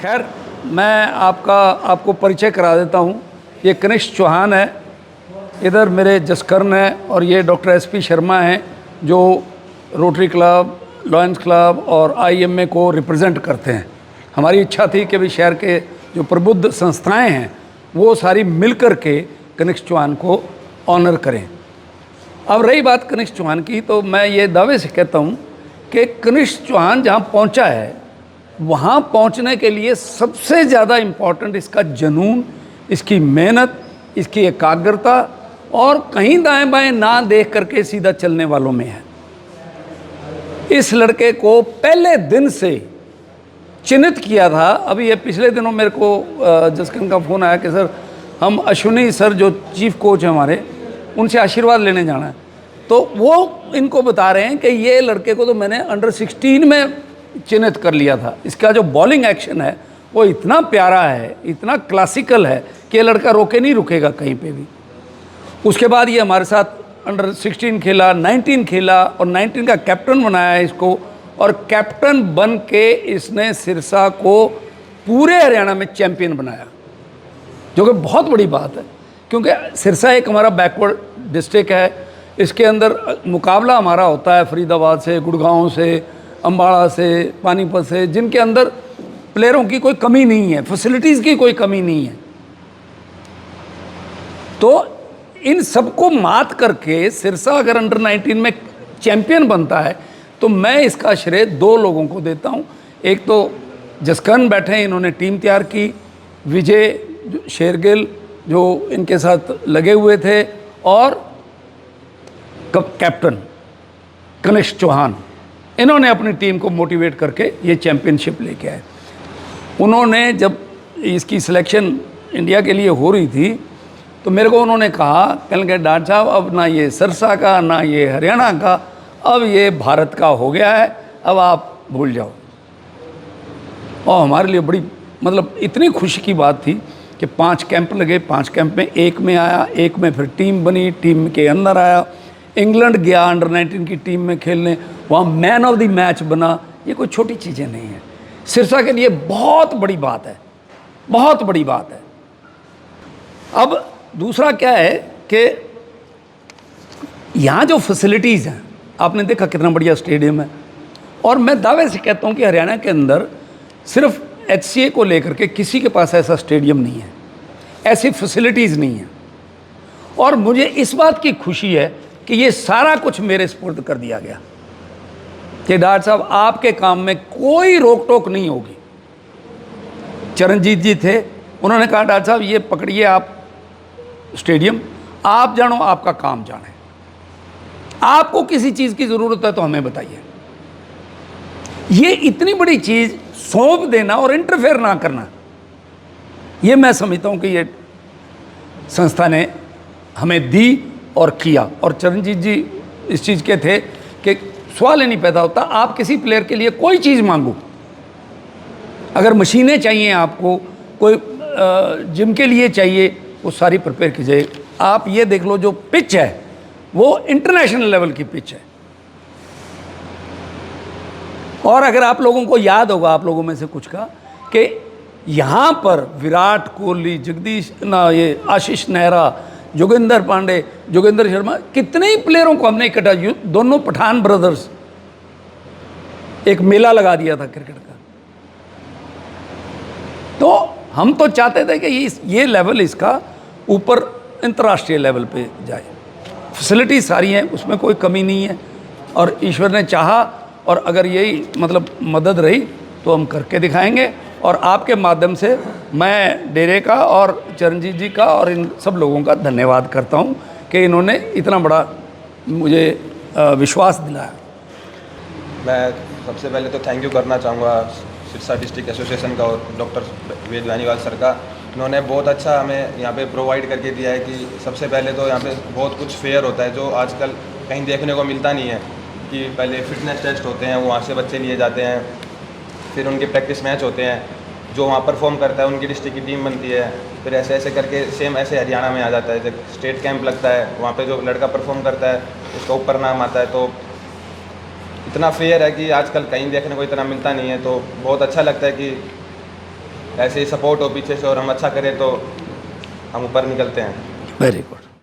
खैर, मैं आपको परिचय करा देता हूँ। ये कनिष्क चौहान है, इधर मेरे जसकरण है, और ये डॉक्टर एसपी शर्मा हैं जो रोटरी क्लब, लॉयंस क्लब और आईएमए को रिप्रेजेंट करते हैं। हमारी इच्छा थी कि भी शहर के जो प्रबुद्ध संस्थाएं हैं वो सारी मिलकर के कनिष्क चौहान को ऑनर करें। अब रही बात कनिष्क चौहान की, तो मैं ये दावे से कहता हूँ कि कनिष्क चौहान जहाँ पहुँचा है वहाँ पहुँचने के लिए सबसे ज़्यादा इम्पॉर्टेंट इसका जुनून, इसकी मेहनत, इसकी एकाग्रता और कहीं दाएं बाएं ना देख करके सीधा चलने वालों में है। इस लड़के को पहले दिन से चिन्हित किया था। अभी ये पिछले दिनों मेरे को जसकरण का फ़ोन आया कि सर हम अश्विनी सर जो चीफ कोच हैं हमारे, उनसे आशीर्वाद लेने जाना है। तो वो इनको बता रहे हैं कि ये लड़के को तो मैंने अंडर 16 में चिन्हित कर लिया था। इसका जो बॉलिंग एक्शन है वो इतना प्यारा है, इतना क्लासिकल है कि ये लड़का रोके नहीं रुकेगा कहीं पे भी। उसके बाद ये हमारे साथ अंडर 16 खेला, 19 खेला और 19 का कैप्टन बनाया इसको, और कैप्टन बन के इसने सिरसा को पूरे हरियाणा में चैम्पियन बनाया, जो कि बहुत बड़ी बात है क्योंकि सिरसा एक हमारा बैकवर्ड डिस्ट्रिक्ट है। इसके अंदर मुकाबला हमारा होता है फरीदाबाद से, गुड़गांव से, अम्बाड़ा से, पानीपत से, जिनके अंदर प्लेयरों की कोई कमी नहीं है, फैसिलिटीज़ की कोई कमी नहीं है। तो इन सबको मात करके सिरसा अगर अंडर 19 में चैंपियन बनता है तो मैं इसका श्रेय दो लोगों को देता हूं। एक तो जसकरण बैठे हैं, इन्होंने टीम तैयार की, विजय शेरगिल जो इनके साथ लगे हुए थे, और कैप्टन कनिष्क चौहान, इन्होंने अपनी टीम को मोटिवेट करके ये चैम्पियनशिप लेके आए। उन्होंने जब इसकी सिलेक्शन इंडिया के लिए हो रही थी तो मेरे को उन्होंने कहा, कहने के डॉक्टर साहब अब ना ये सिरसा का ना ये हरियाणा का, अब ये भारत का हो गया है, अब आप भूल जाओ। और हमारे लिए बड़ी मतलब इतनी खुशी की बात थी कि 5 कैंप लगे, 5 कैंप में एक में आया, एक में फिर टीम बनी, टीम के अंदर आया, इंग्लैंड गया अंडर 19 की टीम में खेलने, वहाँ मैन ऑफ द मैच बना। ये कोई छोटी चीज़ें नहीं है, सिरसा के लिए बहुत बड़ी बात है, बहुत बड़ी बात है। अब दूसरा क्या है कि यहाँ जो फैसिलिटीज़ हैं, आपने देखा कितना बढ़िया स्टेडियम है, और मैं दावे से कहता हूँ कि हरियाणा के अंदर सिर्फ HCA को लेकर के किसी के पास ऐसा स्टेडियम नहीं है, ऐसी फैसिलिटीज़ नहीं है। और मुझे इस बात की खुशी है कि ये सारा कुछ मेरे स्पुर्द कर दिया गया कि डॉक्टर साहब आपके काम में कोई रोक टोक नहीं होगी। चरणजीत जी थे, उन्होंने कहा डॉक्टर साहब ये पकड़िए आप स्टेडियम, आप जानो आपका काम जाने, आपको किसी चीज़ की ज़रूरत है तो हमें बताइए। ये इतनी बड़ी चीज़ सौंप देना और इंटरफेयर ना करना, ये मैं समझता हूँ कि ये संस्था ने हमें दी और किया। और चरणजीत जी इस चीज़ के थे कि सवाल ही नहीं पैदा होता, आप किसी प्लेयर के लिए कोई चीज़ मांगो, अगर मशीनें चाहिए आपको, कोई जिम के लिए चाहिए, वो सारी प्रिपेयर कीजिए। आप ये देख लो जो पिच है वो इंटरनेशनल लेवल की पिच है। और अगर आप लोगों को याद होगा, आप लोगों में से कुछ का, कि यहाँ पर विराट कोहली, जगदीश ना ये आशीष नेहरा, जोगिंदर पांडे, जोगिंदर शर्मा, कितने ही प्लेयरों को हमने इकट्ठा, दोनों पठान ब्रदर्स, एक मेला लगा दिया था क्रिकेट का। तो हम तो चाहते थे कि ये लेवल इसका ऊपर अंतर्राष्ट्रीय लेवल पे जाए। फैसिलिटी सारी हैं, उसमें कोई कमी नहीं है, और ईश्वर ने चाहा, और अगर यही मतलब मदद रही तो हम करके दिखाएंगे। और आपके माध्यम से मैं डेरे का और चरणजीत जी का और इन सब लोगों का धन्यवाद करता हूं कि इन्होंने इतना बड़ा मुझे विश्वास दिलाया। मैं सबसे पहले तो थैंक यू करना चाहूँगा सिरसा डिस्ट्रिक्ट एसोसिएशन का और डॉक्टर वेद वानीवाल सर का। इन्होंने बहुत अच्छा हमें यहाँ पे प्रोवाइड करके दिया है कि सबसे पहले तो यहाँ पे बहुत कुछ फेयर होता है जो आजकल कहीं देखने को मिलता नहीं है, कि पहले फिटनेस टेस्ट होते हैं, वहाँ से बच्चे लिए जाते हैं, फिर उनके प्रैक्टिस मैच होते हैं, जो वहाँ परफॉर्म करता है उनकी डिस्ट्रिक्ट की टीम बनती है, फिर ऐसे ऐसे करके सेम ऐसे हरियाणा में आ जाता है। जब स्टेट कैंप लगता है वहाँ पे जो लड़का परफॉर्म करता है उसका ऊपर नाम आता है। तो इतना फेयर है कि आजकल कहीं देखने को इतना मिलता नहीं है। तो बहुत अच्छा लगता है कि ऐसे ही सपोर्ट हो पीछे से और हम अच्छा करें तो हम ऊपर निकलते हैं। Very good.